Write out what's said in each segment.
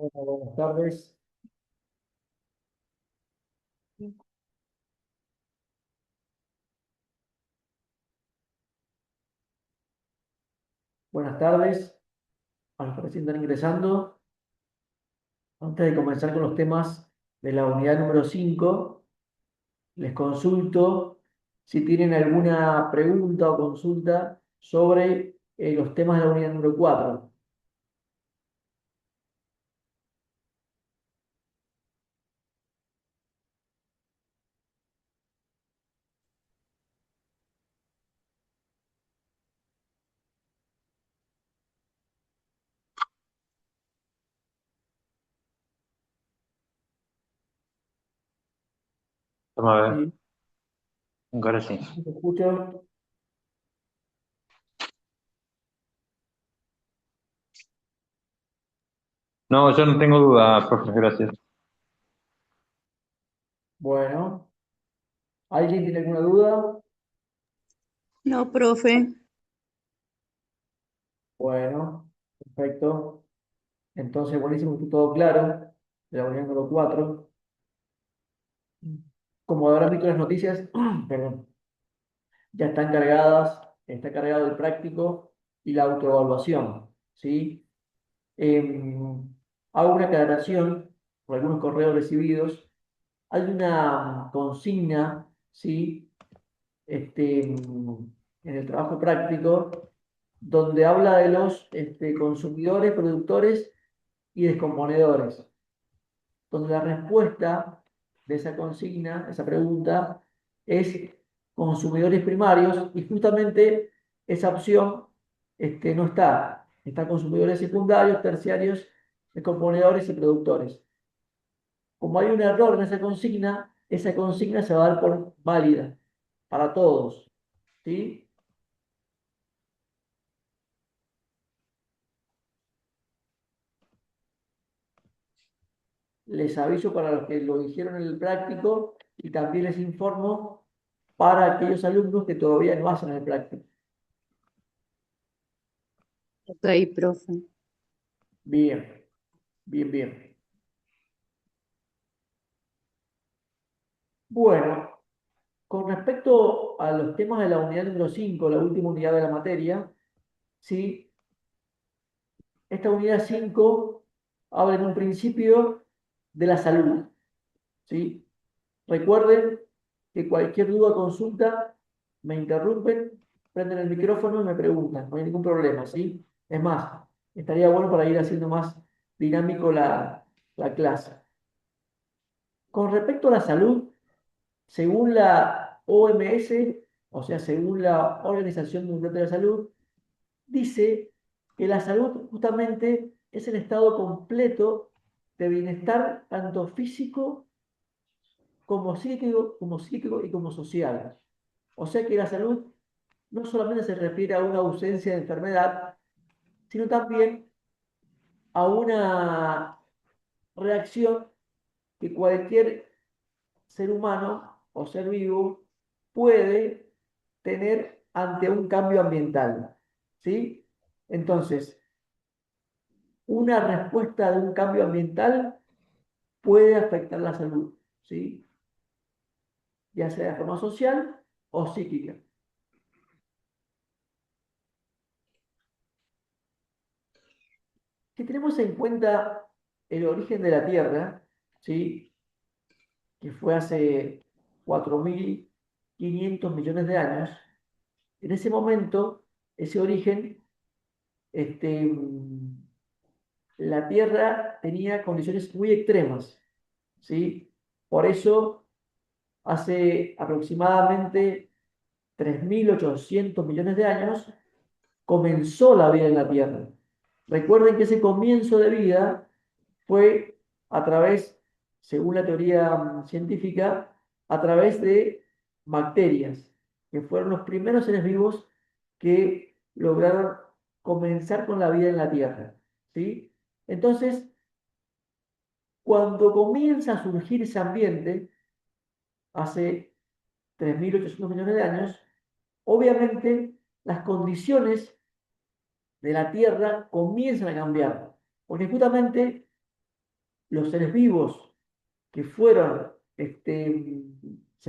Hola, buenas tardes. Buenas tardes a los que recién están ingresando. Antes de comenzar con los temas de la unidad número 5, les consulto si tienen alguna pregunta o consulta sobre los temas de la unidad número 4. Vamos a ver, ¿Sí? ahora sí. ¿Me escuchan? No, yo no tengo duda, profe, gracias. Bueno, ¿alguien tiene alguna duda? No, profe. Bueno, perfecto. Entonces, buenísimo, está todo claro de la unidad número 4. Como habrán visto las noticias, perdón, ya están cargadas, está cargado el práctico y la autoevaluación, ¿sí? Hago una aclaración por algunos correos recibidos. Hay una consigna, ¿sí? En el trabajo práctico, donde habla de los consumidores, productores y descomponedores, donde la respuesta de esa consigna, esa pregunta, es consumidores primarios y justamente esa opción no está. Está consumidores secundarios, terciarios, descomponedores y productores. Como hay un error en esa consigna se va a dar por válida para todos. ¿Sí? Les aviso para los que lo dijeron en el práctico y también les informo para aquellos alumnos que todavía no hacen el práctico. Ok, profe. Bien, bien, bien. Bueno, con respecto a los temas de la unidad número 5, la última unidad de la materia, ¿sí? Esta unidad 5 habla en un principio de la salud, ¿sí? Recuerden que cualquier duda o consulta me interrumpen, prenden el micrófono y me preguntan, no hay ningún problema, ¿sí? Es más, estaría bueno para ir haciendo más dinámico la clase. Con respecto a la salud, según la OMS, o sea, según la Organización Mundial de la Salud, dice que la salud justamente es el estado completo de bienestar, tanto físico como psíquico y como social. O sea que la salud no solamente se refiere a una ausencia de enfermedad, sino también a una reacción que cualquier ser humano o ser vivo puede tener ante un cambio ambiental. ¿Sí? Entonces, una respuesta de un cambio ambiental puede afectar la salud, ¿sí? Ya sea de forma social o psíquica. Si tenemos en cuenta el origen de la Tierra, ¿sí? Que fue hace 4.500 millones de años, en ese momento, ese origen, este, la Tierra tenía condiciones muy extremas, ¿sí? Por eso, hace aproximadamente 3.800 millones de años, comenzó la vida en la Tierra. Recuerden que ese comienzo de vida fue a través, según la teoría científica, a través de bacterias, que fueron los primeros seres vivos que lograron comenzar con la vida en la Tierra. ¿Sí? Entonces, cuando comienza a surgir ese ambiente, hace 3.800 millones de años, obviamente las condiciones de la Tierra comienzan a cambiar, porque justamente los seres vivos que se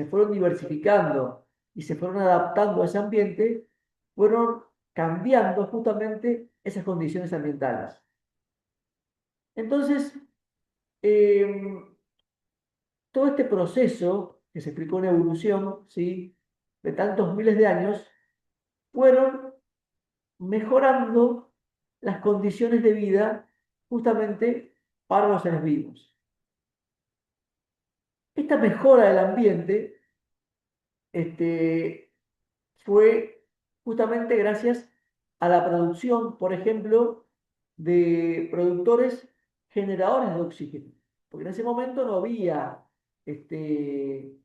fueron diversificando y se fueron adaptando a ese ambiente, fueron cambiando justamente esas condiciones ambientales. Entonces, eh, todo este proceso que se explicó en evolución, ¿sí? De tantos miles de años, fueron mejorando las condiciones de vida justamente para los seres vivos. Esta mejora del ambiente este, fue justamente gracias a la producción, por ejemplo, de productores generadores de oxígeno, porque en ese momento no había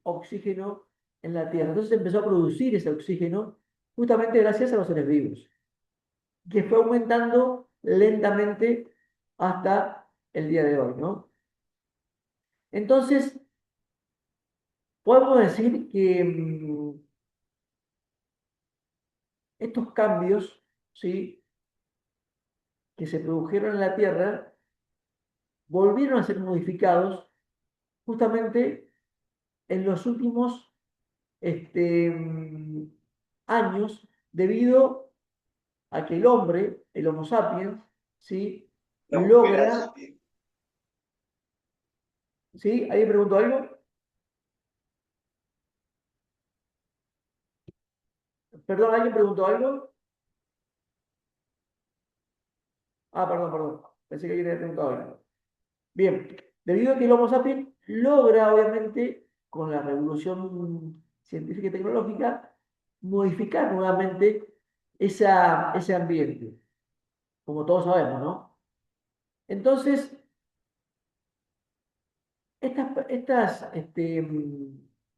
oxígeno en la Tierra. Entonces se empezó a producir ese oxígeno justamente gracias a los seres vivos, que fue aumentando lentamente hasta el día de hoy, ¿no? Entonces, podemos decir que estos cambios, ¿sí? Que se produjeron en la Tierra volvieron a ser modificados justamente en los últimos años debido a que el hombre, el Homo sapiens, ¿sí? Logra, ¿sí? ¿Alguien preguntó algo? Perdón, ¿alguien preguntó algo? Ah, perdón. Pensé que alguien había preguntado algo. Bien, debido a que el Homo sapiens logra, obviamente, con la revolución científica y tecnológica, modificar nuevamente ese ambiente, como todos sabemos, ¿no? Entonces, estas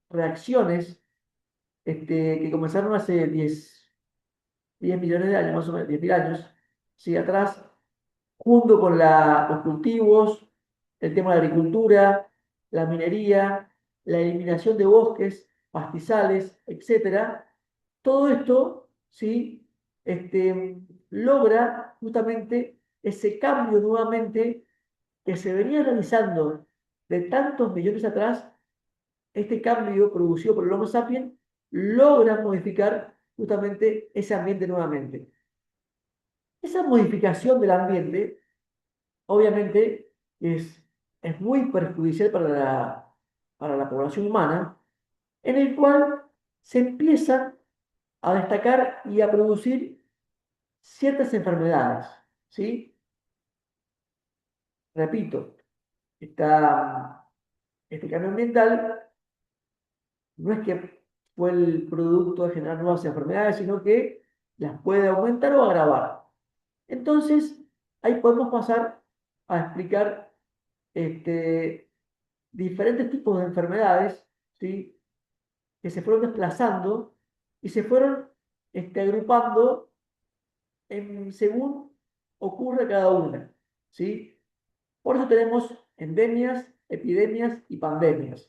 reacciones que comenzaron hace 10 millones de años, más o menos, 10.000 años, ¿sí? Atrás, junto con los cultivos, el tema de la agricultura, la minería, la eliminación de bosques, pastizales, etcétera, todo esto, ¿sí? Logra justamente ese cambio nuevamente que se venía realizando de tantos millones atrás. Este cambio producido por el Homo sapiens logra modificar justamente ese ambiente nuevamente. Esa modificación del ambiente, obviamente, es muy perjudicial para la población humana, en el cual se empiezan a destacar y a producir ciertas enfermedades, ¿sí? Repito, este cambio ambiental no es que fue el producto de generar nuevas enfermedades, sino que las puede aumentar o agravar. Entonces, ahí podemos pasar a explicar este, diferentes tipos de enfermedades, ¿sí? Que se fueron desplazando y se fueron agrupando según ocurre cada una, ¿sí? Por eso tenemos endemias, epidemias y pandemias.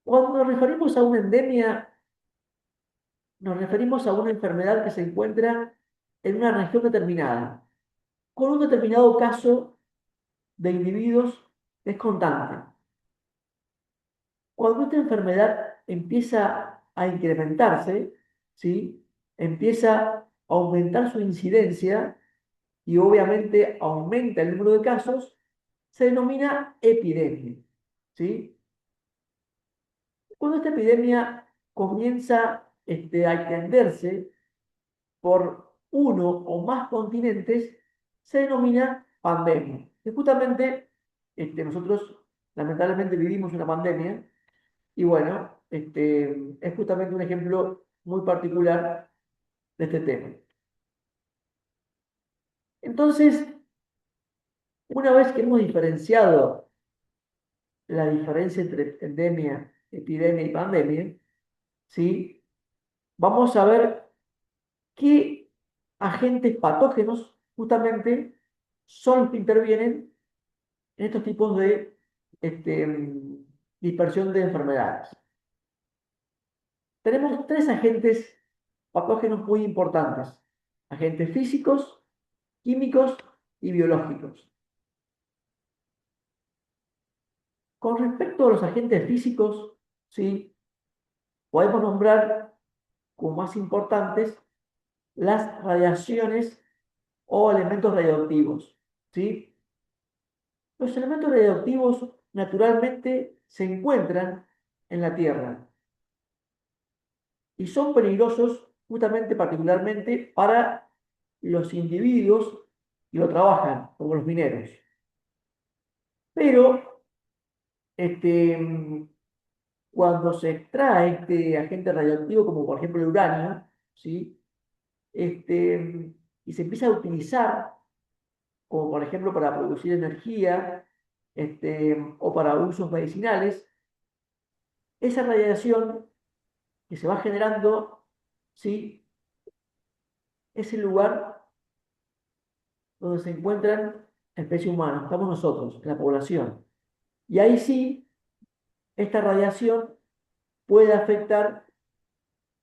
Cuando nos referimos a una endemia, nos referimos a una enfermedad que se encuentra en una región determinada, con un determinado caso de individuos que es constante. Cuando esta enfermedad empieza a incrementarse, ¿sí? Empieza a aumentar su incidencia y obviamente aumenta el número de casos, se denomina epidemia, ¿sí? Cuando esta epidemia comienza a extenderse por uno o más continentes, se denomina pandemia. Y justamente nosotros lamentablemente vivimos una pandemia y bueno, es justamente un ejemplo muy particular de este tema. Entonces, una vez que hemos diferenciado la diferencia entre endemia, epidemia y pandemia, ¿sí? Vamos a ver qué agentes patógenos justamente son los que intervienen en estos tipos de dispersión de enfermedades. Tenemos tres agentes patógenos muy importantes: agentes físicos, químicos y biológicos. Con respecto a los agentes físicos, ¿sí? Podemos nombrar como más importantes las radiaciones o elementos radioactivos, ¿sí? Los elementos radioactivos naturalmente se encuentran en la Tierra y son peligrosos justamente particularmente para los individuos que lo trabajan, como los mineros. Pero este, cuando se extrae este agente radioactivo, como por ejemplo el uranio, ¿sí? Y se empieza a utilizar, como por ejemplo para producir energía, o para usos medicinales, esa radiación que se va generando, ¿sí? Es el lugar donde se encuentran especies humanas, estamos nosotros, la población. Y ahí sí, esta radiación puede afectar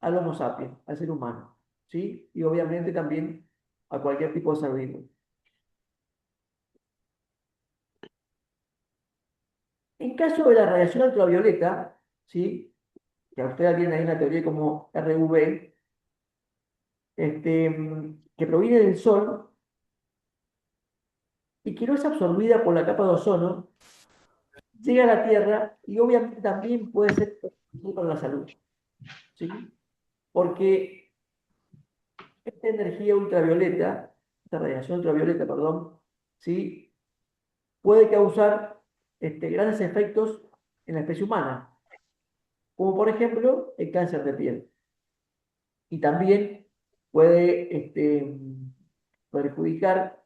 al Homo sapiens, al ser humano, ¿sí? Y obviamente también a cualquier tipo de ser vivo. En caso de la radiación ultravioleta, ¿sí? Que a ustedes tienen ahí una teoría como RUV, que proviene del Sol y que no es absorbida por la capa de ozono, llega a la Tierra y obviamente también puede ser perjudicial para la salud, ¿sí? Porque esta energía ultravioleta, esta radiación ultravioleta, perdón, ¿sí? Puede causar grandes efectos en la especie humana, como por ejemplo el cáncer de piel. Y también puede perjudicar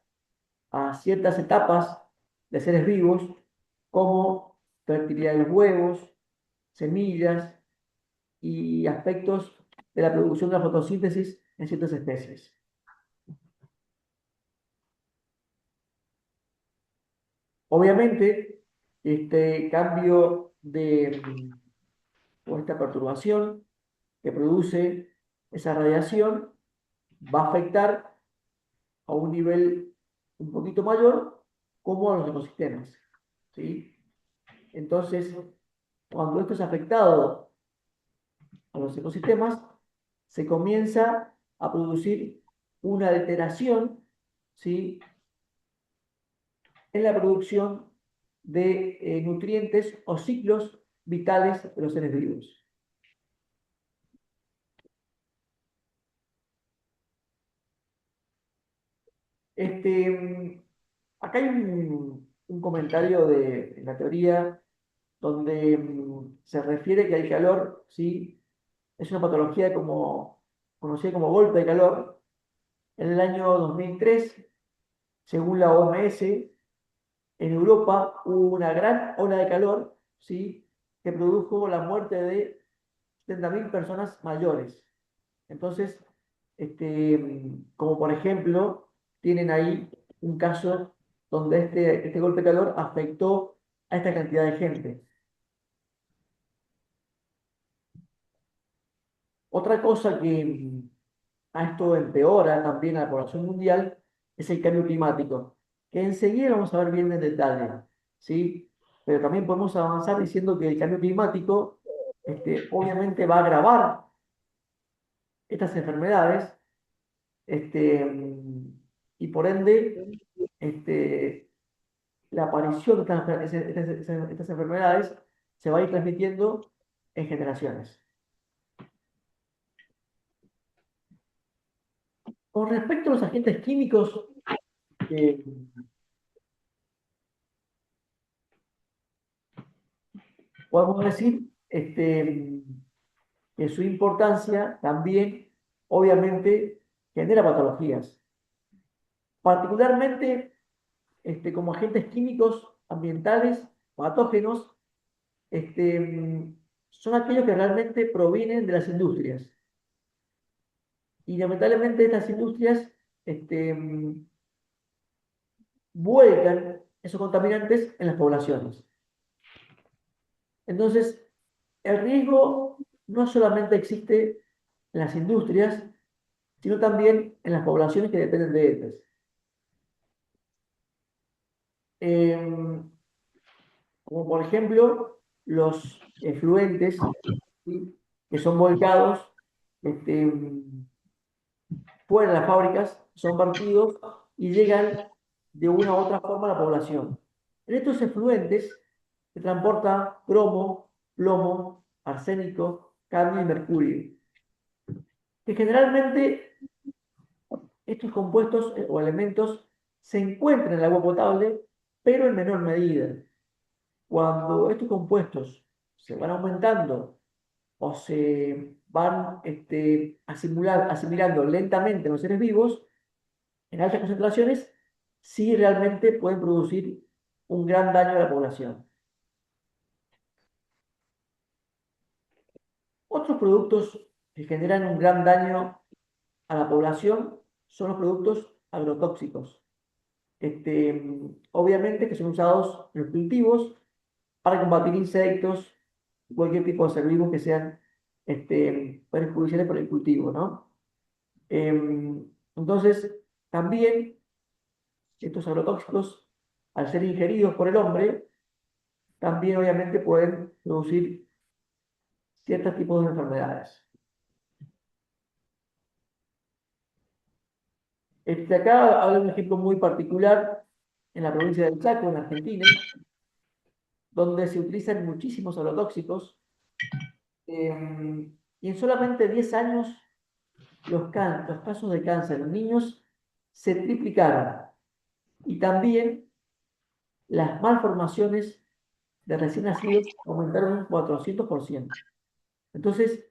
a ciertas etapas de seres vivos, como fertilidad de los huevos, semillas y aspectos de la producción de la fotosíntesis en ciertas especies. Obviamente, este cambio o esta perturbación que produce esa radiación va a afectar a un nivel un poquito mayor como a los ecosistemas, ¿sí? Entonces, cuando esto es afectado a los ecosistemas, se comienza a producir una alteración, ¿sí? En la producción de nutrientes o ciclos vitales de los seres vivos. Acá hay un comentario de la teoría donde se refiere que el calor, ¿sí? Es una patología conocida como golpe de calor. En el año 2003, según la OMS, en Europa hubo una gran ola de calor, ¿sí? Que produjo la muerte de 70.000 personas mayores. Entonces, como por ejemplo, tienen ahí un caso donde este golpe de calor afectó a esta cantidad de gente. Otra cosa que a esto empeora también a la población mundial es el cambio climático, que enseguida vamos a ver bien en detalle, ¿sí? Pero también podemos avanzar diciendo que el cambio climático obviamente va a agravar estas enfermedades y por ende este, la aparición de estas enfermedades se va a ir transmitiendo en generaciones. Con respecto a los agentes químicos, eh, podemos decir que su importancia también, obviamente, genera patologías. Particularmente, como agentes químicos ambientales, patógenos, son aquellos que realmente provienen de las industrias. Y lamentablemente estas industrias vuelcan esos contaminantes en las poblaciones. Entonces, el riesgo no solamente existe en las industrias, sino también en las poblaciones que dependen de ellas. como por ejemplo los efluentes, ¿sí? Que son volcados este, fuera de las fábricas, son vertidos y llegan de una u otra forma a la población. En estos efluentes se transporta cromo, plomo, arsénico, cadmio y mercurio, que generalmente estos compuestos o elementos se encuentran en el agua potable, pero en menor medida. Cuando estos compuestos se van aumentando o se van asimilando lentamente en los seres vivos, en altas concentraciones, sí realmente pueden producir un gran daño a la población. Otros productos que generan un gran daño a la población son los productos agrotóxicos. Obviamente que son usados en los cultivos para combatir insectos, cualquier tipo de ser vivos que sean perjudiciales para el cultivo, ¿no? Entonces, también estos agrotóxicos, al ser ingeridos por el hombre, también obviamente pueden producir ciertos tipos de enfermedades. Acá habla un ejemplo muy particular en la provincia del Chaco, en Argentina, donde se utilizan muchísimos agrotóxicos y en solamente 10 años los casos de cáncer en niños se triplicaron y también las malformaciones de recién nacidos aumentaron un 400%. Entonces,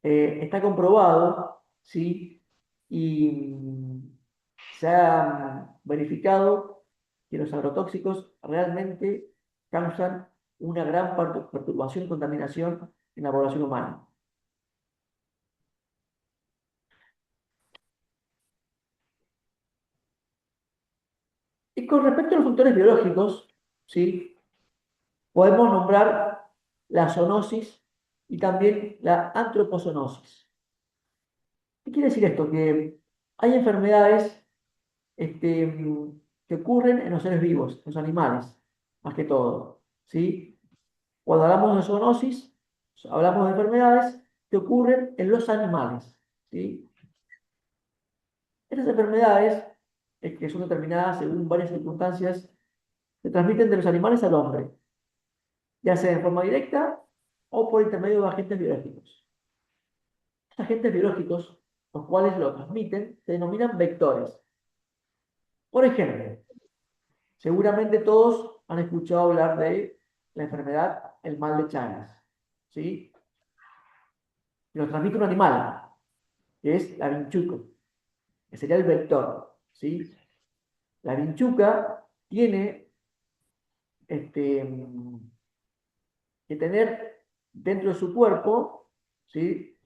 está comprobado, ¿sí? Y se ha verificado que los agrotóxicos realmente causan una gran perturbación y contaminación en la población humana. Y con respecto a los factores biológicos, ¿sí? Podemos nombrar la zoonosis y también la antropozoonosis. ¿Qué quiere decir esto? Que hay enfermedades este, que ocurren en los seres vivos, en los animales, más que todo, ¿sí? Cuando hablamos de zoonosis, hablamos de enfermedades que ocurren en los animales, ¿sí? Estas enfermedades, que son determinadas según varias circunstancias, se transmiten de los animales al hombre, ya sea en forma directa o por intermedio de agentes biológicos. Estos agentes biológicos, los cuales lo transmiten, se denominan vectores. Por ejemplo, seguramente todos han escuchado hablar de la enfermedad, el mal de Chagas, ¿sí? Lo transmite un animal, que es la vinchuca, que sería el vector, ¿sí? La vinchuca tiene este, que tener dentro de su cuerpo, ¿sí?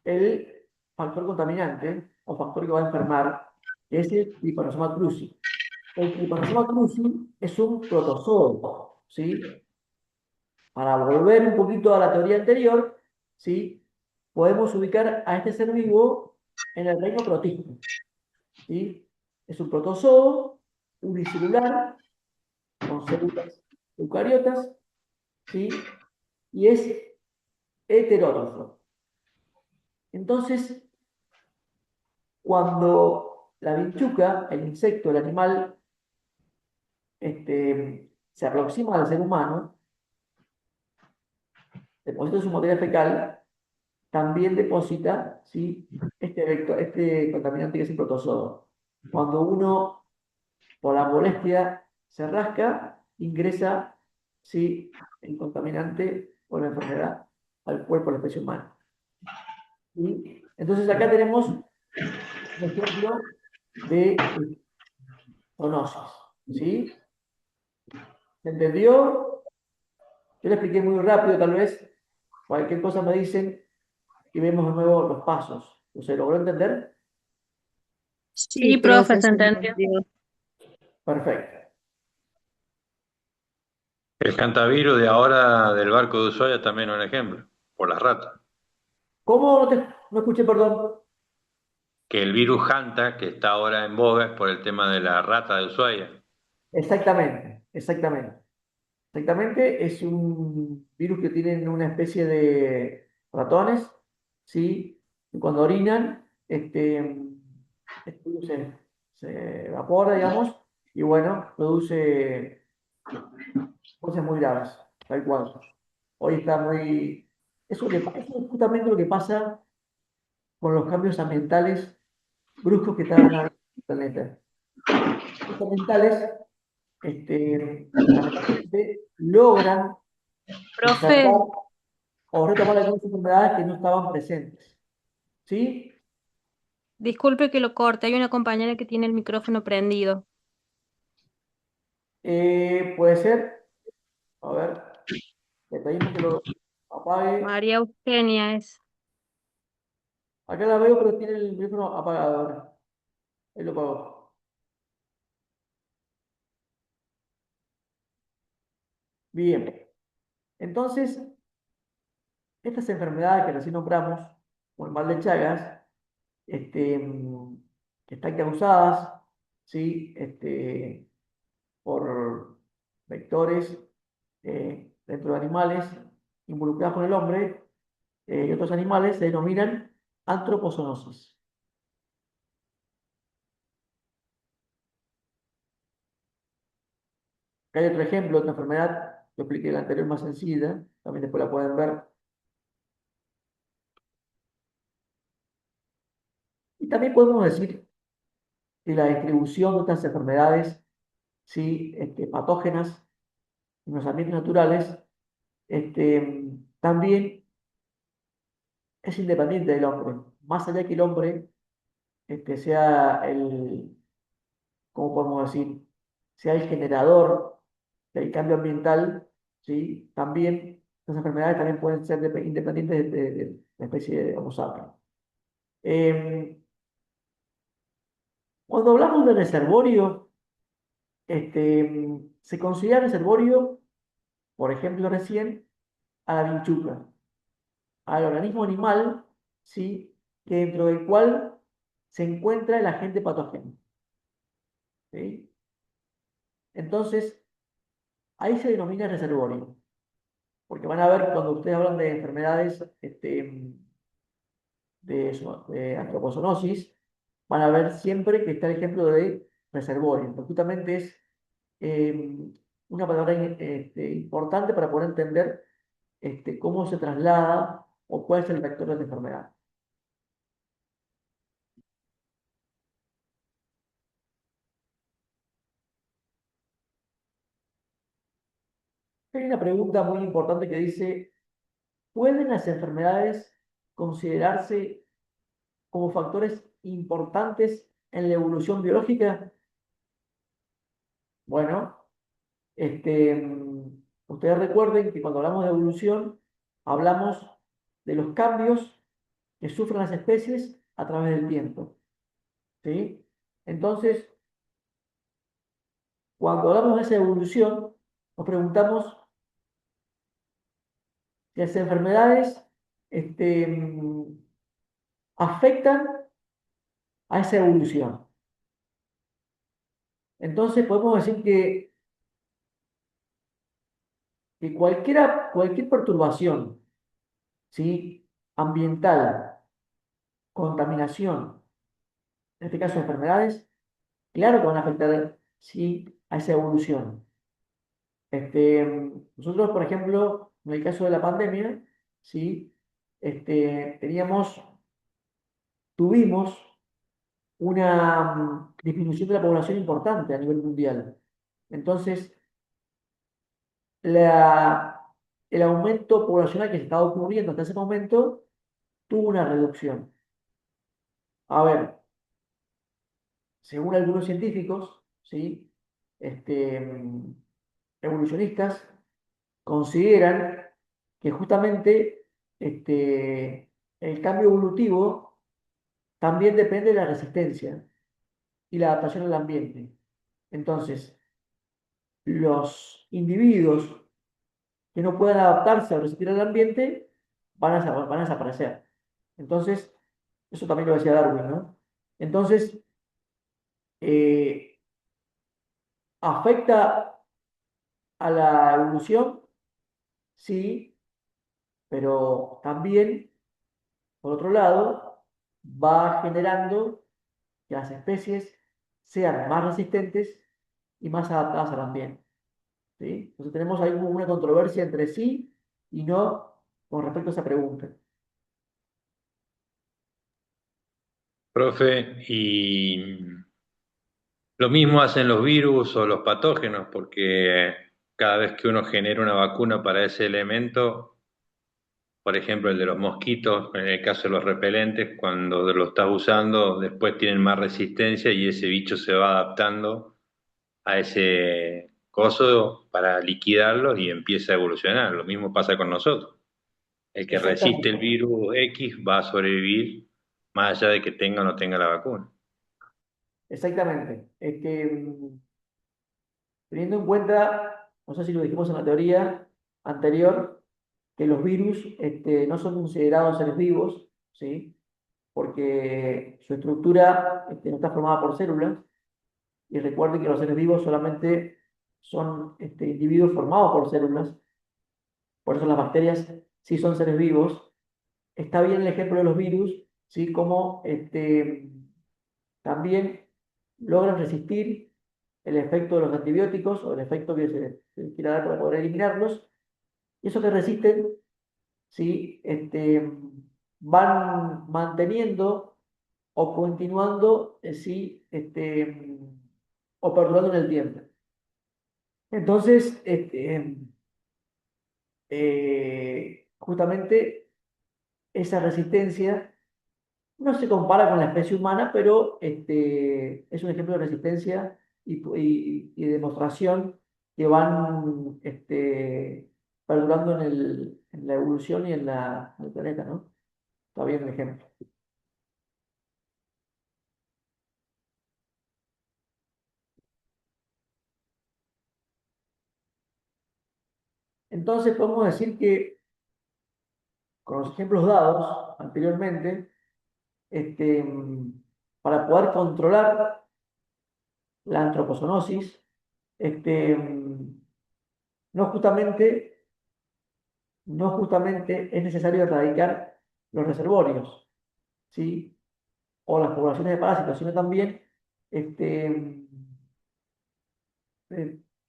El factor contaminante o factor que va a enfermar, que es el Trypanosoma cruzi. El Trypanosoma cruzi es un protozoo, ¿sí? Para volver un poquito a la teoría anterior, ¿sí? Podemos ubicar a este ser vivo en el reino protístico, ¿sí? Es un protozoo unicelular con células eucariotas, ¿sí? Y es heterótrofo. Entonces, cuando la vinchuca, el insecto, el animal, se aproxima al ser humano, deposita su materia fecal, también deposita, ¿sí? Este contaminante que es el protozoo. Cuando uno, por la molestia, se rasca, ingresa, ¿sí? El contaminante o la enfermedad al cuerpo de la especie humana. ¿Sí? Entonces acá tenemos un ejemplo de zoonosis. ¿Sí? ¿Se entendió? Yo le expliqué muy rápido, tal vez. Cualquier cosa me dicen y vemos de nuevo los pasos. ¿Se logró entender? Sí, Sí, profe, profe, se se entendió. entendió. Perfecto. El cantavirus de ahora del barco de Ushuaia también es un ejemplo, por las ratas. ¿Cómo no escuché, perdón? Que el virus Hanta, que está ahora en boga, es por el tema de la rata de Ushuaia. Exactamente, exactamente. Exactamente, es un virus que tienen una especie de ratones, ¿sí? Y cuando orinan, este virus se evapora, digamos, y bueno, produce cosas muy graves, tal cual. Hoy está muy... eso es justamente lo que pasa con los cambios ambientales bruscos que están habiendo en el planeta. Los ambientales, lamentablemente, logran Profe, insertar o retomar algunas enfermedades que no estaban presentes. ¿Sí? disculpe que lo corte, hay una compañera que tiene el micrófono prendido. Puede ser, a ver, le pedimos que lo apague. María Eugenia es. Acá la veo, pero tiene el micrófono apagado ahora. Él lo apagó. Bien. Entonces, estas enfermedades que recién nombramos, como el mal de Chagas, que están causadas, ¿sí? Por vectores dentro de animales involucrados con el hombre y otros animales, se denominan antropozoonosis. Acá hay otro ejemplo, otra enfermedad, lo expliqué en la anterior más sencilla, también después la pueden ver. Y también podemos decir que la distribución de estas enfermedades, ¿sí? Patógenas en los ambientes naturales, también es independiente del hombre. Más allá que el hombre sea ¿cómo podemos decir? Sea el generador del cambio ambiental, ¿sí? También las enfermedades también pueden ser independientes de la especie de Homo sapiens. Eh, Cuando hablamos de reservorio, se considera reservorio, por ejemplo, recién, a la vinchuca, al organismo animal, ¿sí? Que dentro del cual se encuentra el agente patógeno, ¿sí? Entonces, ahí se denomina reservorio, porque van a ver cuando ustedes hablan de enfermedades de antropozoonosis, van a ver siempre que está el ejemplo de reservorio, porque justamente es eh, una palabra importante para poder entender cómo se traslada o cuál es el vector de la enfermedad. Hay una pregunta muy importante que dice, ¿pueden las enfermedades considerarse como factores importantes en la evolución biológica? Bueno, ustedes recuerden que cuando hablamos de evolución, hablamos de los cambios que sufren las especies a través del tiempo, ¿sí? Entonces, cuando hablamos de esa evolución, nos preguntamos si las enfermedades afectan a esa evolución. Entonces, podemos decir que cualquier perturbación, ¿sí? Ambiental, contaminación, en este caso enfermedades, claro que van a afectar, sí, a esa evolución. Nosotros, por ejemplo, en el caso de la pandemia, ¿sí? Teníamos, tuvimos una disminución de la población importante a nivel mundial. Entonces, la, el aumento poblacional que se estaba ocurriendo hasta ese momento tuvo una reducción. A ver, según algunos científicos, ¿sí? Evolucionistas, consideran que justamente el cambio evolutivo también depende de la resistencia y la adaptación al ambiente. Entonces, los individuos que no puedan adaptarse o resistir al ambiente van a desaparecer. Entonces, eso también lo decía Darwin, ¿no? Entonces, eh, afecta a la evolución, sí, pero también, por otro lado, va generando que las especies sean más resistentes y más adaptadas al ambiente, ¿sí? Entonces tenemos ahí como una controversia entre sí y no con respecto a esa pregunta. Profe, y lo mismo hacen los virus o los patógenos, porque cada vez que uno genera una vacuna para ese elemento, por ejemplo, el de los mosquitos, en el caso de los repelentes, cuando lo estás usando, después tienen más resistencia y ese bicho se va adaptando a ese coso para liquidarlos y empieza a evolucionar. Lo mismo pasa con nosotros. El que resiste el Exactamente, virus X va a sobrevivir más allá de que tenga o no tenga la vacuna. exactamente. Teniendo en cuenta, no sé si lo dijimos en la teoría anterior, que los virus no son considerados seres vivos, ¿sí? Porque su estructura no está formada por células, y recuerden que los seres vivos solamente son individuos formados por células, por eso las bacterias sí son seres vivos. Está bien el ejemplo de los virus, ¿sí? Como también logran resistir el efecto de los antibióticos o el efecto que se quiera dar para poder eliminarlos. Y esos que resisten, ¿sí? Van manteniendo o continuando, ¿sí? O perdurando en el tiempo. Entonces, justamente esa resistencia no se compara con la especie humana, pero es un ejemplo de resistencia y demostración que van perdurando en la evolución y en el planeta, ¿no? Está bien el ejemplo. Entonces podemos decir que con los ejemplos dados anteriormente, este, para poder controlar la antropozoonosis, este, no justamente, no justamente es necesario erradicar los reservorios, ¿sí? O las poblaciones de parásitos, sino también este,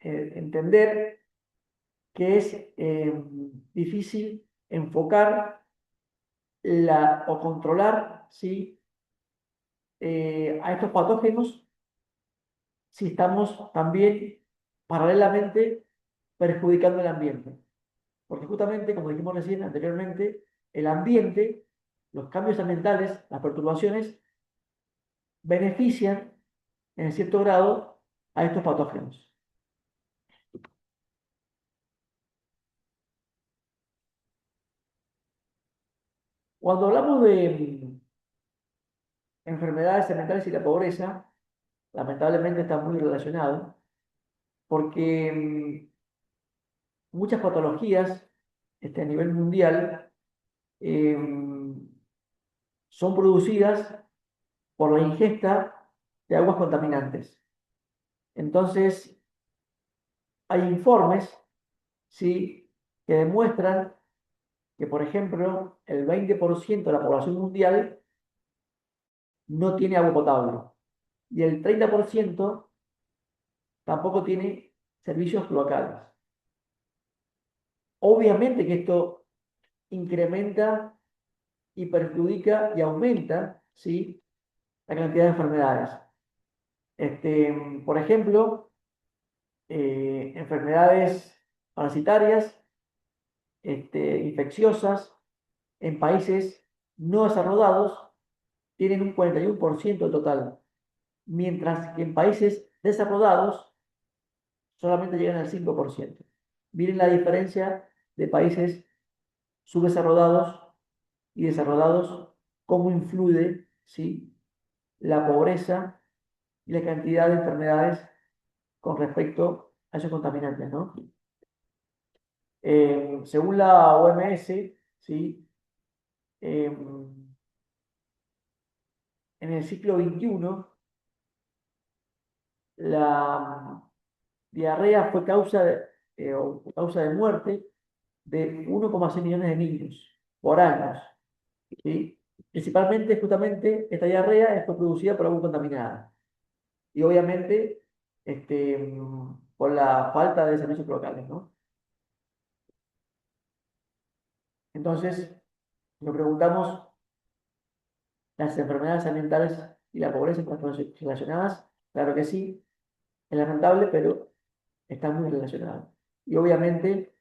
entender que es difícil enfocar o controlar, ¿sí? A estos patógenos si estamos también paralelamente perjudicando el ambiente. Porque justamente, como dijimos recién anteriormente, el ambiente, los cambios ambientales, las perturbaciones, benefician en cierto grado a estos patógenos. Cuando hablamos de enfermedades ambientales y la pobreza, lamentablemente está muy relacionado, porque muchas patologías a nivel mundial eh, son producidas por la ingesta de aguas contaminantes. Entonces, hay informes, ¿sí? Que demuestran que, por ejemplo, el 20% de la población mundial no tiene agua potable y el 30% tampoco tiene servicios cloacales. Obviamente que esto incrementa y perjudica y aumenta, ¿sí? La cantidad de enfermedades. Por ejemplo, enfermedades parasitarias, infecciosas, en países no desarrollados tienen un 41% del total, mientras que en países desarrollados solamente llegan al 5%. Miren la diferencia de países subdesarrollados y desarrollados, cómo influye, ¿sí? La pobreza y la cantidad de enfermedades con respecto a esos contaminantes, ¿no? Según la OMS, ¿sí? Eh, en el siglo XXI, la diarrea fue causa o causa de muerte de 1,6 millones de niños por año, ¿sí? Principalmente, justamente, esta diarrea fue producida por agua contaminada y obviamente por la falta de servicios locales, ¿no? Entonces, nos preguntamos, ¿las enfermedades ambientales y la pobreza están relacionadas? Claro que sí, es lamentable, pero están muy relacionadas. Y obviamente,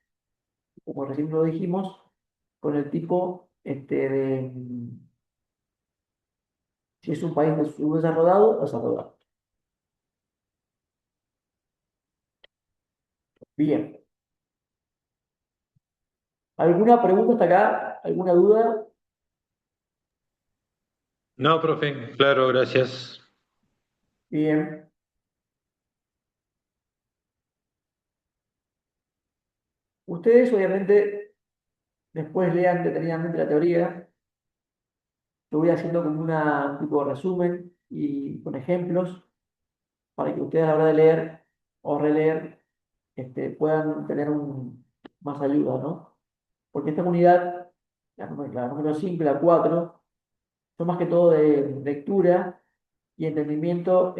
como recién lo dijimos, con el tipo si es un país subdesarrollado o desarrollado. Bien. ¿Alguna pregunta hasta acá? ¿Alguna duda? No, profe, claro, gracias. Bien. Ustedes obviamente después lean detenidamente la teoría. Lo voy haciendo como un tipo de resumen y con ejemplos para que ustedes a la hora de leer o releer puedan tener más ayuda, ¿no? Porque esta unidad, la número 5 y la 4, son más que todo de lectura y entendimiento.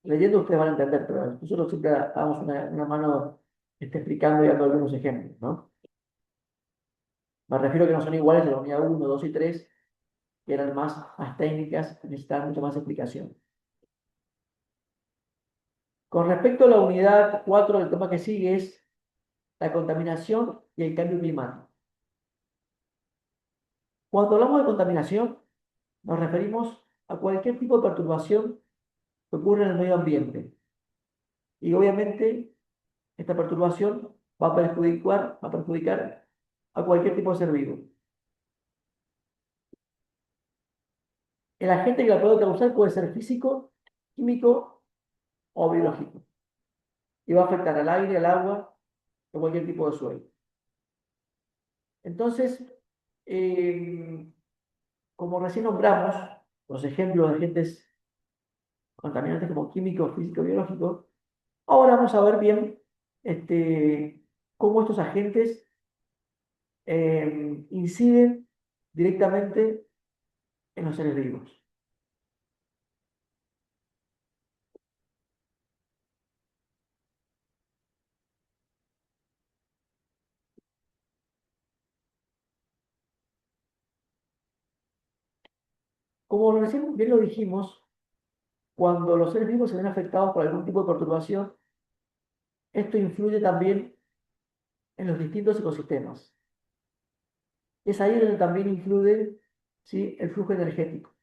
Leyendo ustedes van a entender, pero nosotros siempre damos una mano explicando y dando algunos ejemplos, ¿no? Me refiero a que no son iguales a la unidad 1, 2 y 3, que eran más técnicas, necesitaban mucha más explicación. Con respecto a la unidad 4, el tema que sigue es la contaminación y el cambio climático. Cuando hablamos de contaminación, nos referimos a cualquier tipo de perturbación que ocurre en el medio ambiente. Y obviamente, esta perturbación va a perjudicar a cualquier tipo de ser vivo. El agente que la puede causar puede ser físico, químico o biológico. Y va a afectar al aire, al agua o cualquier tipo de suelo. Entonces, eh, como recién nombramos, los ejemplos de agentes contaminantes como químicos, físicos, biológicos, ahora vamos a ver bien cómo estos agentes inciden directamente en los seres vivos. Como recién bien lo dijimos, cuando los seres vivos se ven afectados por algún tipo de perturbación, esto influye también en los distintos ecosistemas. Es ahí donde también influye, ¿sí?, el flujo energético.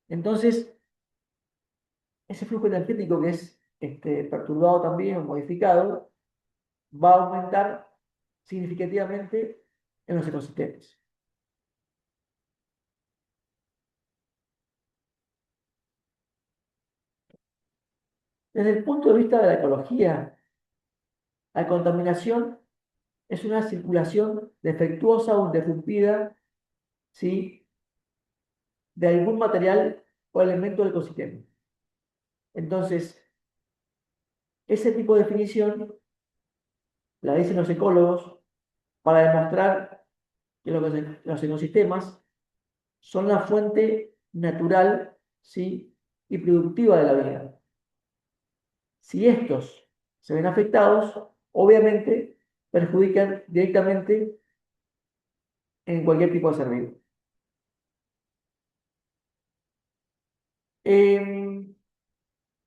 Entonces, ese flujo energético que es perturbado también o modificado va a aumentar significativamente en los ecosistemas. Desde el punto de vista de la ecología, la contaminación es una circulación defectuosa o interrumpida, ¿sí?, de algún material o elemento del ecosistema. Entonces, ese tipo de definición la dicen los ecólogos para demostrar que los ecosistemas son la fuente natural, ¿sí?, y productiva de la vida. Si estos se ven afectados, obviamente perjudican directamente en cualquier tipo de ser vivo.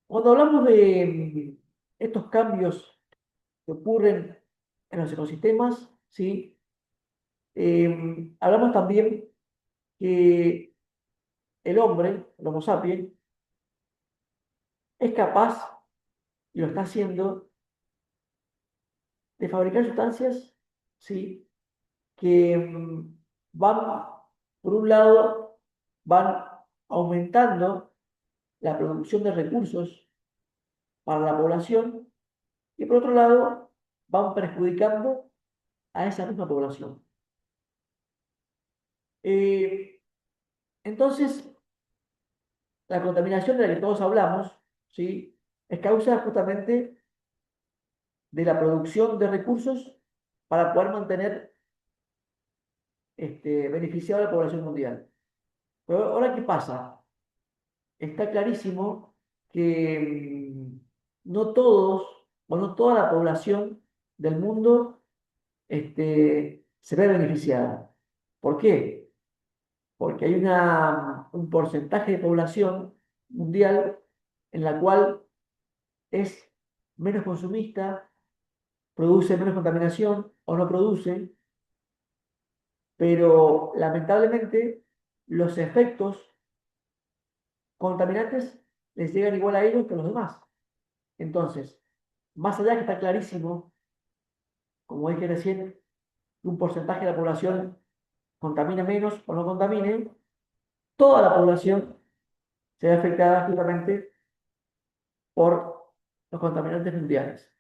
Cuando hablamos de estos cambios que ocurren en los ecosistemas, ¿sí? Hablamos también que el hombre, el Homo sapiens, es capaz, y lo está haciendo, de fabricar sustancias, ¿sí?, que van, por un lado, van aumentando la producción de recursos para la población y por otro lado van perjudicando a esa misma población. Eh, entonces, la contaminación de la que todos hablamos, ¿sí?, es causa justamente de la producción de recursos para poder mantener beneficiada a la población mundial. Pero ahora, ¿qué pasa? Está clarísimo que no todos, o no toda la población del mundo se ve beneficiada. ¿Por qué? Porque hay un porcentaje de población mundial en la cual es menos consumista, produce menos contaminación o no produce, pero lamentablemente los efectos contaminantes les llegan igual a ellos que a los demás. Entonces, más allá que está clarísimo, como dije recién, que un porcentaje de la población contamine menos o no contamine, toda la población se ve afectada justamente por los contaminantes mundiales.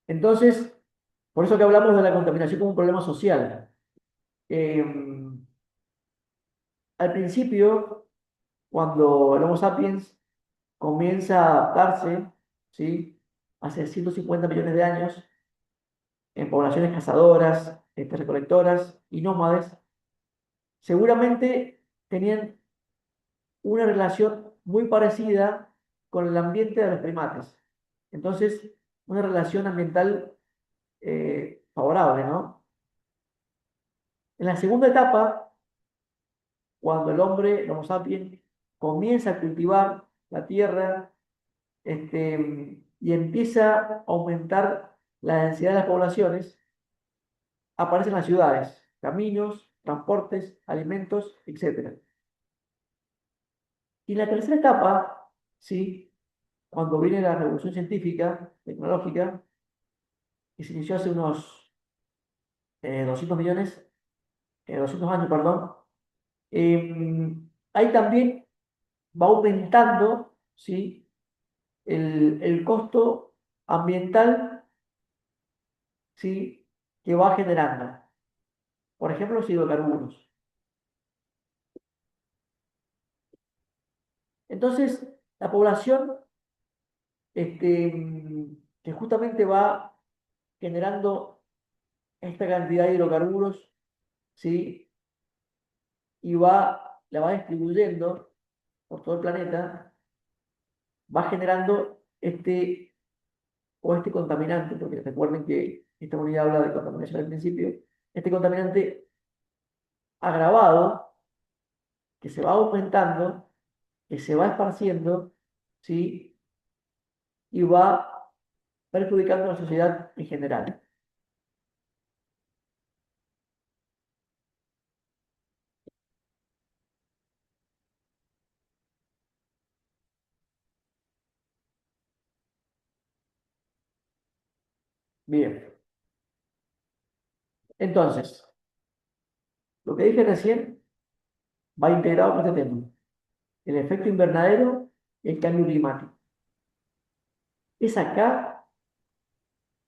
Entonces, por eso que hablamos de la contaminación como un problema social. Eh, Al principio, cuando el Homo sapiens comienza a adaptarse, ¿sí? Hace 150 millones de años, en poblaciones cazadoras, recolectoras y nómades, seguramente tenían una relación muy parecida con el ambiente de los primates. Entonces, una relación ambiental favorable, ¿no? En la segunda etapa, cuando el hombre, el Homo sapiens, comienza a cultivar la tierra, y empieza a aumentar la densidad de las poblaciones, aparecen las ciudades, caminos, transportes, alimentos, etc. Y la tercera etapa, ¿sí? Cuando viene la revolución científica, tecnológica, que se inició hace unos 200 millones, 200 años, perdón, ahí también va aumentando, ¿sí? El costo ambiental, ¿sí? Que va generando. Por ejemplo, los hidrocarburos. Entonces, la población que justamente va generando esta cantidad de hidrocarburos, ¿sí? Y la va distribuyendo por todo el planeta, va generando este contaminante, porque recuerden que esta unidad habla de contaminación al principio, este contaminante agravado, que se va aumentando, que se va esparciendo, ¿sí? Y va perjudicando a la sociedad en general. Bien, entonces, lo que dije recién va integrado con este tema, el efecto invernadero y el cambio climático. Es acá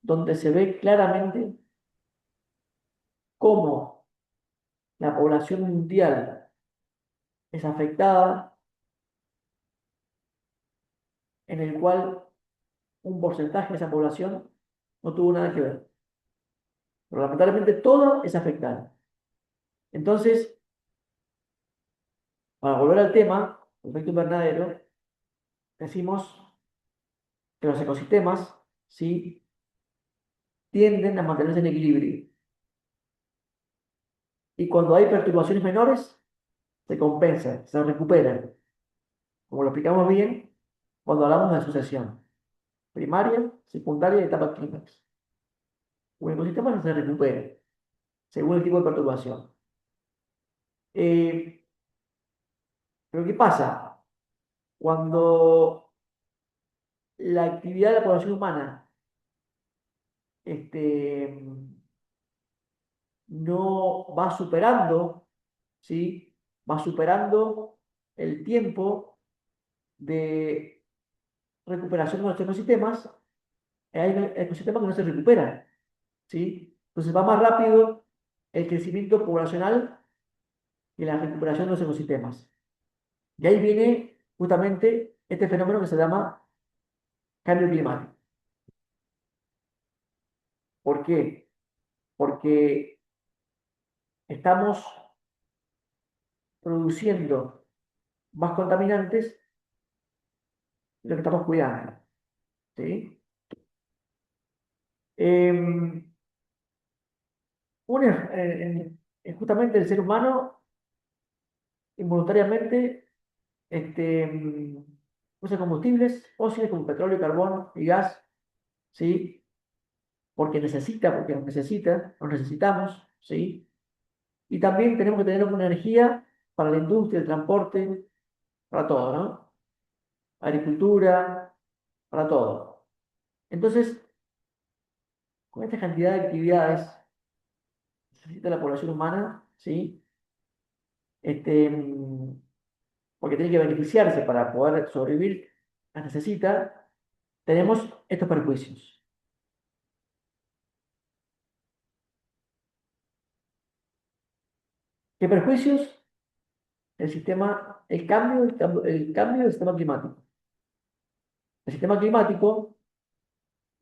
donde se ve claramente cómo la población mundial es afectada, en el cual un porcentaje de esa población no tuvo nada que ver. Pero lamentablemente toda es afectada. Entonces, para volver al tema, el efecto invernadero, decimos que los ecosistemas, ¿sí? Tienden a mantenerse en equilibrio. Y cuando hay perturbaciones menores, se compensan, se recuperan. Como lo explicamos bien cuando hablamos de asociación primaria, secundaria y etapa clímax. Un ecosistema se recupera según el tipo de perturbación. Eh, pero ¿qué pasa? Cuando la actividad de la población humana este, no va superando, ¿sí? Va superando el tiempo de recuperación de los ecosistemas, hay ecosistemas que no se recuperan, ¿sí? Entonces va más rápido el crecimiento poblacional que la recuperación de los ecosistemas. Y ahí viene justamente este fenómeno que se llama cambio climático. ¿Por qué? Porque estamos produciendo más contaminantes de lo que estamos cuidando. ¿Sí? Em, Justamente el ser humano involuntariamente usa combustibles fósiles como petróleo, carbón y gas, ¿sí? Porque nos necesitamos, ¿sí? Y también tenemos que tener una energía para la industria, el transporte, para todo, ¿no? Agricultura, para todo. Entonces, con esta cantidad de actividades que necesita la población humana, ¿sí? Este, mm, Porque tiene que beneficiarse para poder sobrevivir, las necesita, tenemos estos perjuicios. ¿Qué perjuicios? El cambio del sistema climático. El sistema climático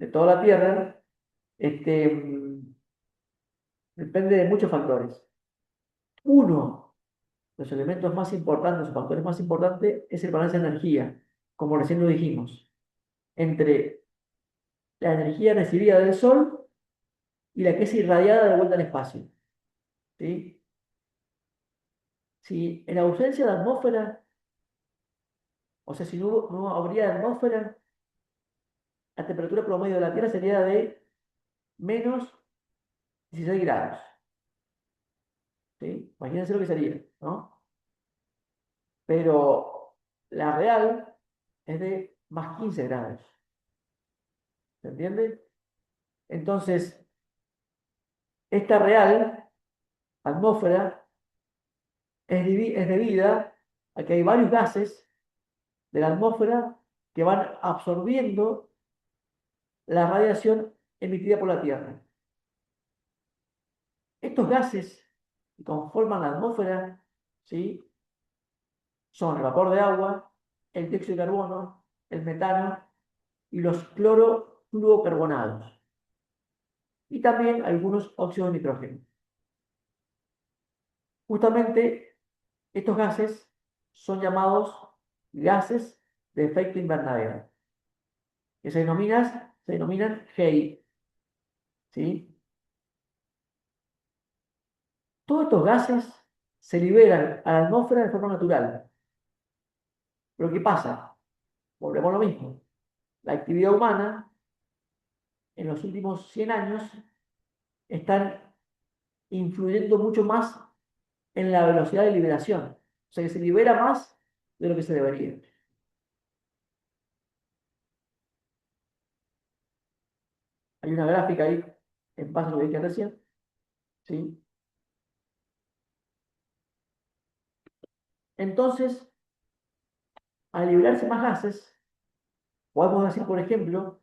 de toda la Tierra depende de muchos factores. Uno de los elementos más importantes, los factores más importantes, es el balance de energía, como recién lo dijimos, entre la energía recibida del Sol y la que es irradiada de vuelta al espacio. ¿Sí? Si en ausencia de atmósfera, o sea, si no habría atmósfera, la temperatura promedio de la Tierra sería de menos 16 grados. ¿Sí? Imagínense lo que sería, ¿no? Pero la real es de más 15 grados. ¿Se entiende? Entonces, esta real atmósfera es debida a que hay varios gases de la atmósfera que van absorbiendo la radiación emitida por la Tierra. Estos gases que conforman la atmósfera, ¿sí? Son el vapor de agua, el dióxido de carbono, el metano y los clorofluorocarbonados. Y también algunos óxidos de nitrógeno. Justamente estos gases son llamados gases de efecto invernadero, que se denominan GEI. ¿Sí? Todos estos gases se liberan a la atmósfera de forma natural. Pero ¿qué pasa? Volvemos a lo mismo. La actividad humana en los últimos 100 años están influyendo mucho más en la velocidad de liberación. O sea que se libera más de lo que se debería. Hay una gráfica ahí, en base a lo que dije recién, ¿sí? Entonces, al liberarse más gases, podemos decir, por ejemplo,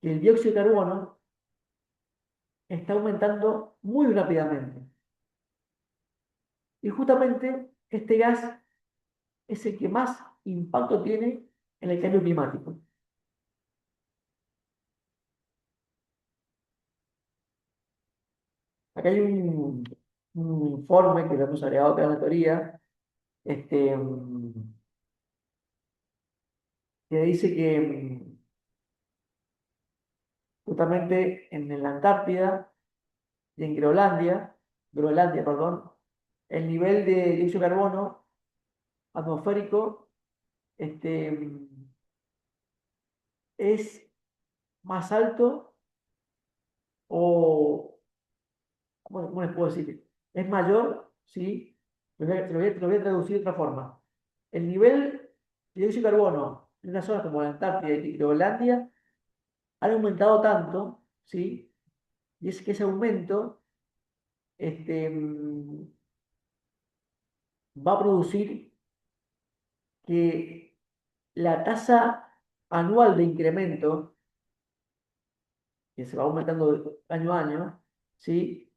que el dióxido de carbono está aumentando muy rápidamente. Y justamente este gas es el que más impacto tiene en el cambio climático. Acá hay un informe que lo hemos agregado acá en la teoría, este, que dice que justamente en la Antártida y en Groenlandia, perdón, el nivel de dióxido de carbono atmosférico es más alto o, ¿cómo les puedo decir? Es mayor, ¿sí? Te lo voy a traducir de otra forma. El nivel de dióxido de carbono en una zona como la Antártida y Groenlandia han aumentado tanto, ¿sí? Y es que ese aumento este, mm, va a producir que la tasa anual de incremento, que se va aumentando de año a año, ¿sí?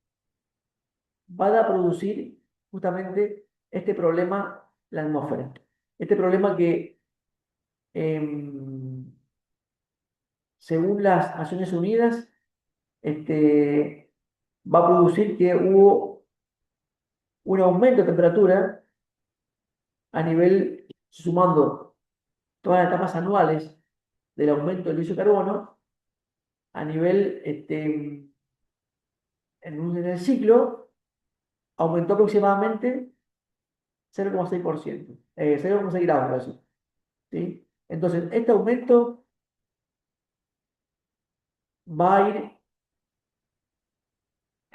Va a producir justamente este problema, la atmósfera. Este problema que, em, según las Naciones Unidas, va a producir que hubo un aumento de temperatura a nivel, sumando todas las etapas anuales del aumento del dióxido de carbono, a nivel, en el ciclo, aumentó aproximadamente 0,6%, 0,6 grados, ¿sí? Entonces, este aumento va a ir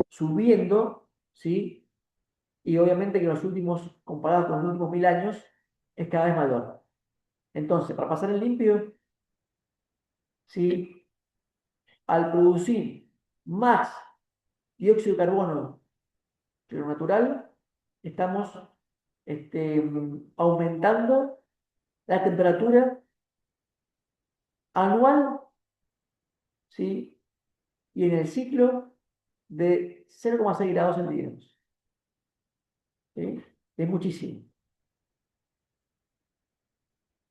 subiendo, ¿sí? Y obviamente que en los últimos, comparado con los últimos 1000 años, es cada vez mayor. Entonces, para pasar en limpio, ¿sí? Al producir más dióxido de carbono que lo natural, estamos aumentando la temperatura anual, ¿sí? Y en el ciclo de 0,6 grados centígrados, ¿sí? Es muchísimo.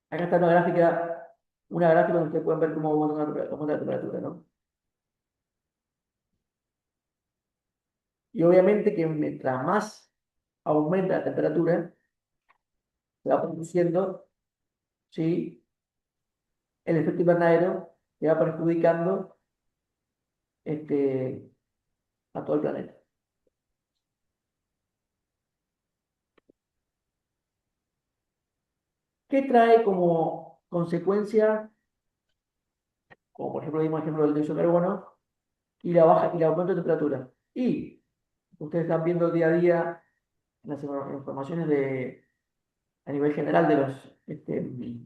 Acá está una gráfica donde ustedes pueden ver cómo aumenta la temperatura, ¿no? Y obviamente que mientras más aumenta la temperatura, se va produciendo, ¿sí? El efecto invernadero que va perjudicando este, a todo el planeta. ¿Qué trae como consecuencia, como por ejemplo, dimos ejemplo del dióxido de carbono, y y el aumento de temperatura? Y ustedes están viendo día a día las informaciones a nivel general de los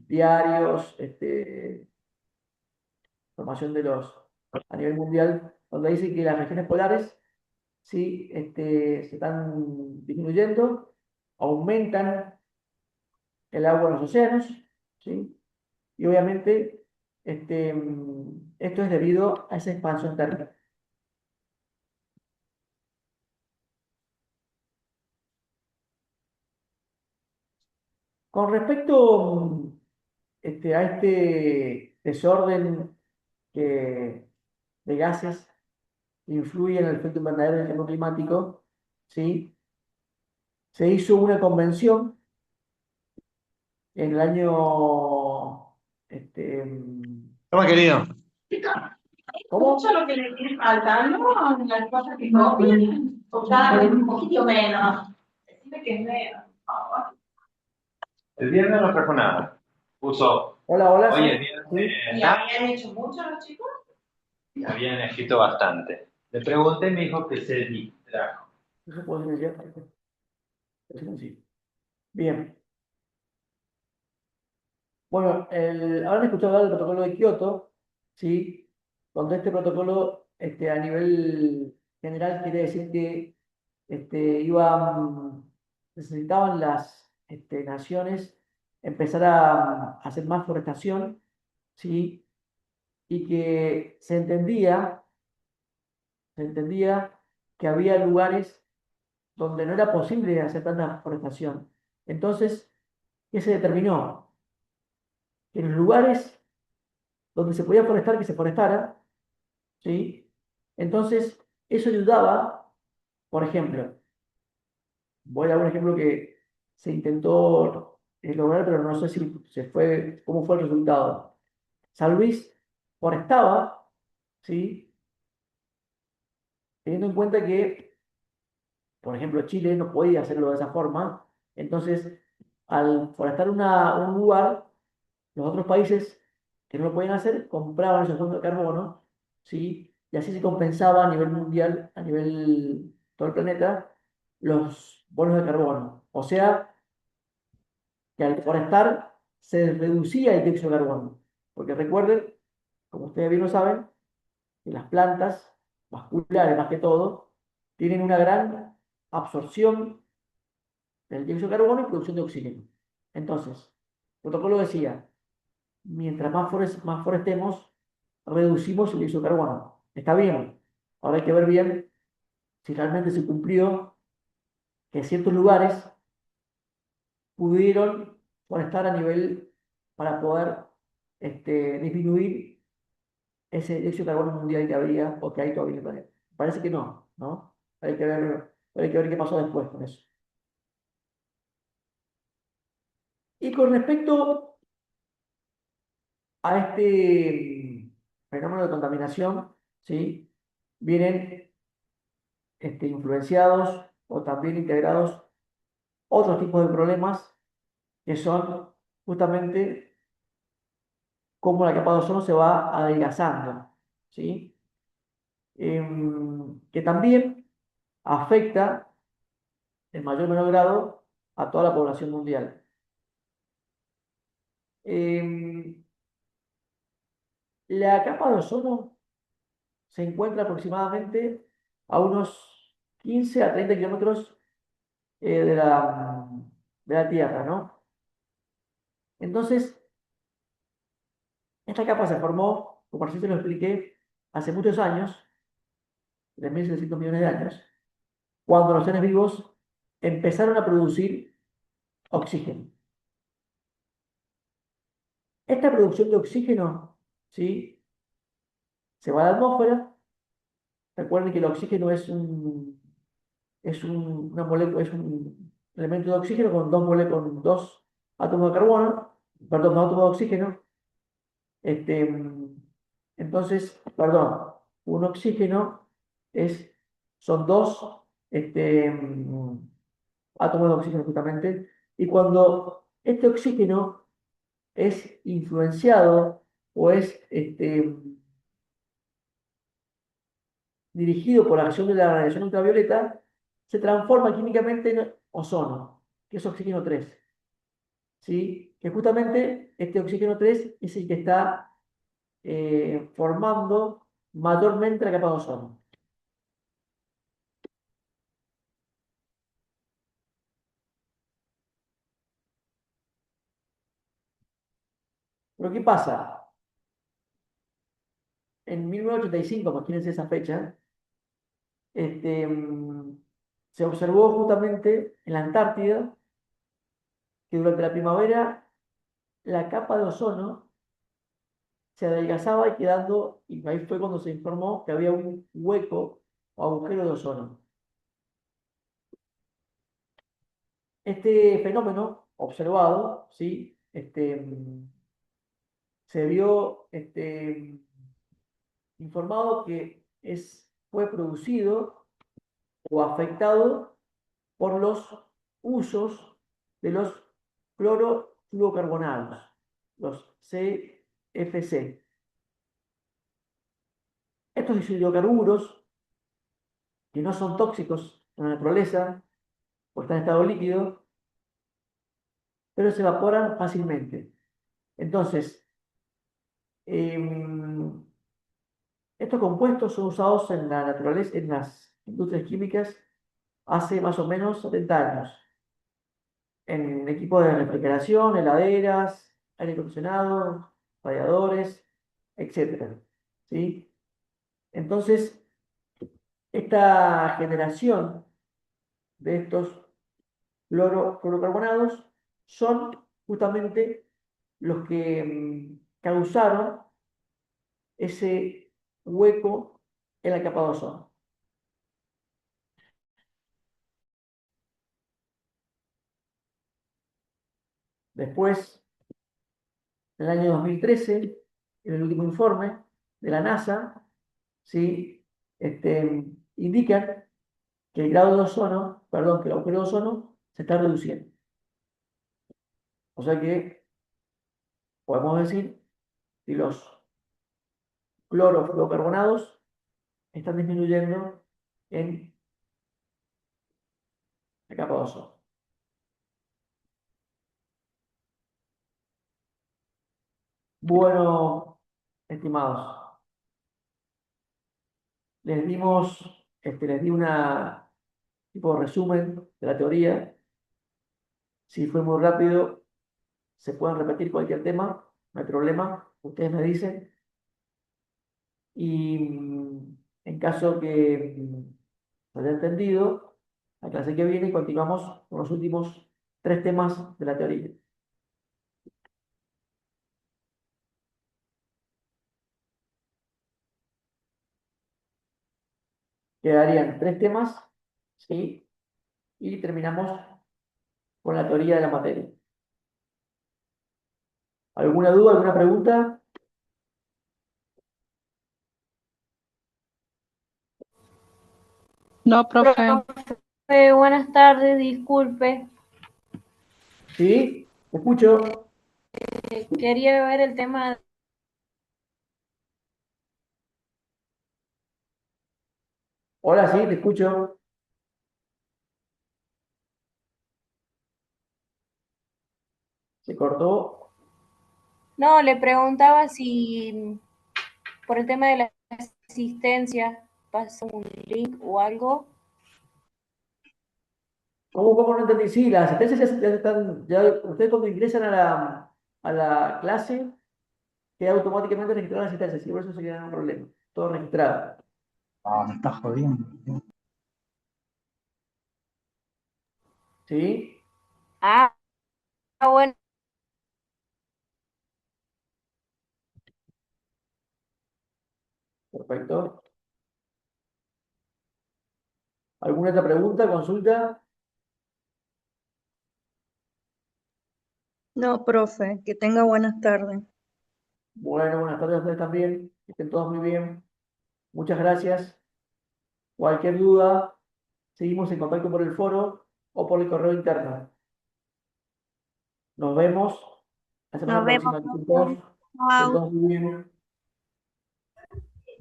diarios, información a nivel mundial, donde dice que las regiones polares sí, se están disminuyendo, aumentan el agua en los océanos, ¿sí? Y obviamente esto es debido a esa expansión térmica. Con respecto a este desorden de gases que influye en el efecto invernadero del cambio climático, ¿sí? Se hizo una convención en el año, Toma, querido. ¿cómo? Mucho lo que le tiene faltando, las cosas que copian, o cada vez un poquito menos. Decime que es menos, por favor. El viernes no trajo nada. Puso, Hola, hola, oye, el sí, viernes sí. ¿Y habían hecho mucho los chicos? habían escrito bastante. Le pregunté y me dijo que se distrajo. Eso puede silenciar. Sí. Bien. Bueno, habrán escuchado hablar del protocolo de Kioto, ¿sí? Donde este protocolo, a nivel general, quiere decir que necesitaban las naciones empezar a hacer más forestación, ¿sí? Y que se entendía que había lugares donde no era posible hacer tanta forestación. Entonces, ¿qué se determinó? Que en los lugares donde se podía forestar, que se forestara, ¿sí? Entonces, eso ayudaba, por ejemplo, voy a dar un ejemplo que se intentó lograr, pero no sé si cómo fue el resultado. San Luis forestaba, ¿sí? Teniendo en cuenta que, por ejemplo, Chile no podía hacerlo de esa forma, entonces, al forestar un lugar, los otros países que no lo podían hacer compraban esos fondos de carbono, ¿sí? Y así se compensaba a nivel mundial, a nivel todo el planeta, los bonos de carbono. O sea, que al forestar se reducía el dióxido de carbono. Porque recuerden, como ustedes bien lo saben, que las plantas vasculares, más que todo, tienen una gran absorción del dióxido de carbono y producción de oxígeno. Entonces, el protocolo decía, mientras más forestemos, reducimos el dióxido de carbono. Está bien. Ahora hay que ver bien si realmente se cumplió que ciertos lugares pudieron forestar a nivel para poder disminuir ese dióxido de carbono mundial que había o que hay todavía en el planeta. Parece que no, ¿no? Hay que ver qué pasó después con eso. Y con respecto a este fenómeno de contaminación, ¿sí? Vienen influenciados o también integrados otros tipos de problemas que son justamente cómo la capa de ozono se va adelgazando, ¿sí? Que también afecta en mayor o menor grado a toda la población mundial. La capa de ozono se encuentra aproximadamente a unos 15 a 30 kilómetros de la Tierra, ¿no? Entonces, esta capa se formó, como recién te lo expliqué, hace muchos años, 3.700 millones de años, cuando los seres vivos empezaron a producir oxígeno. Esta producción de oxígeno, ¿sí? Se va a la atmósfera. Recuerden que el oxígeno una molécula, es un elemento de oxígeno con con dos átomos de carbono, perdón, dos átomos de oxígeno. Entonces, perdón, un oxígeno son dos átomos de oxígeno justamente, y cuando este oxígeno es influenciado o es dirigido por la acción de la radiación ultravioleta, se transforma químicamente en ozono, que es oxígeno 3. ¿Sí? Que justamente este oxígeno 3 es el que está formando mayormente la capa de ozono. Pero ¿qué pasa? En 1985, imagínense esa fecha, se observó justamente en la Antártida que durante la primavera la capa de ozono se adelgazaba y y ahí fue cuando se informó que había un hueco o agujero de ozono. Este fenómeno observado, ¿sí? Se vio informado que fue producido o afectado por los usos de los clorofluorocarbonados, los CFC. Estos hidrocarburos, que no son tóxicos en la naturaleza, o están en estado líquido, pero se evaporan fácilmente. Entonces, estos compuestos son usados en la naturaleza, en las industrias químicas, hace más o menos 70 años, en equipos de refrigeración, heladeras, aire acondicionado, radiadores, etcétera. ¿Sí? Entonces, esta generación de estos fluorocarbonados son justamente los que causaron ese hueco en la capa de ozono. Después, en el año 2013, en el último informe de la NASA, ¿sí? Indican que el grado de ozono, perdón, que el agujero de ozono se está reduciendo. O sea que podemos decir que los clorofluorocarbonados están disminuyendo en la capa de ozono. Bueno, estimados, les di una tipo de resumen de la teoría. Si fue muy rápido, se pueden repetir cualquier tema, no hay problema, ustedes me dicen. Y en caso que se haya entendido, la clase que viene continuamos con los últimos 3 temas de la teoría. Quedarían 3 temas, ¿sí? Y terminamos con la teoría de la materia. ¿Alguna duda, alguna pregunta? No, profe. Buenas tardes, disculpe. ¿Sí? ¿Me escucho? Quería ver el tema. Hola, sí, te escucho. Se cortó. No, le preguntaba si por el tema de la asistencia pasó un link o algo. ¿Cómo no entendí? Sí, las asistencias ya están, ya ustedes cuando ingresan a la clase, queda automáticamente registrada la asistencia, sí, por eso se queda un problema. Todo registrado. Ah, me estás jodiendo. ¿Sí? Ah, bueno. Perfecto. ¿Alguna otra pregunta, consulta? No, profe, que tenga buenas tardes. Bueno, buenas tardes a ustedes también. Que estén todos muy bien. Muchas gracias. Cualquier duda, seguimos en contacto por el foro o por el correo interno. Nos vemos la semana Nos vemos, próxima. profe. Que estén Chao. todos muy bien.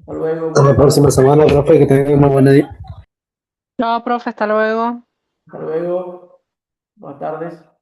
Hasta Hasta la luego. próxima semana, profe, que tengan una buena día. No, profe, hasta luego. Hasta luego. Buenas tardes.